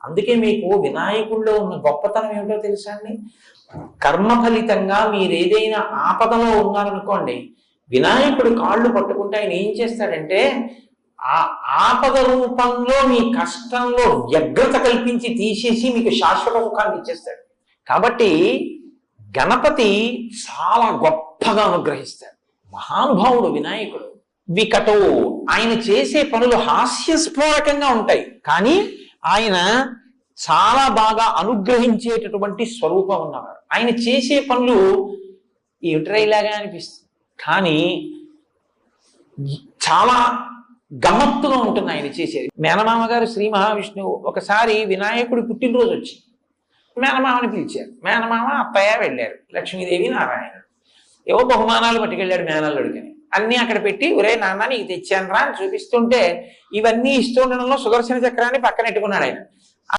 అందుకే మీకు వినాయకుడిలో ఉన్న గొప్పతనం ఏమిటో తెలుసా అండి? కర్మ ఫలితంగా మీరు ఏదైనా ఆపదలో ఉన్నారనుకోండి, వినాయకుడు కాళ్ళు పట్టుకుంటే ఆయన ఏం చేస్తాడంటే ఆ ఆపద రూపంలో మీ కష్టంలో వ్యగ్రత కల్పించి తీసేసి మీకు శాశ్వత సుఖాన్ని ఇచ్చేస్తాడు. కాబట్టి గణపతి చాలా గొప్పగా అనుగ్రహిస్తాడు. మహానుభావుడు వినాయకుడు. వికటో, ఆయన చేసే పనులు హాస్యస్ఫోరకంగా ఉంటాయి, కానీ ఆయన చాలా బాగా అనుగ్రహించేటటువంటి స్వరూపం ఉన్నవాడు. ఆయన చేసే పనులు ఏమిట్రా ఇలాగా అనిపిస్తుంది, కానీ చాలా గమ్మత్తుగా ఉంటుంది ఆయన చేసేది. మేనమామ గారు శ్రీ మహావిష్ణువు ఒకసారి వినాయకుడి పుట్టినరోజు వచ్చి మేనమామని పిలిచారు. మేనమామ అత్తయ్య వెళ్ళారు, లక్ష్మీదేవి నారాయణ. ఏవో బహుమానాలు పట్టుకెళ్ళాడు మేనల్లుడికి. అన్నీ అక్కడ పెట్టి, ఒరే నాన్న నీకు తెచ్చాను రా అని చూపిస్తుంటే, ఇవన్నీ ఇస్తుండడంలో సుదర్శన చక్రాన్ని పక్కనెట్టుకున్నాడు ఆయన.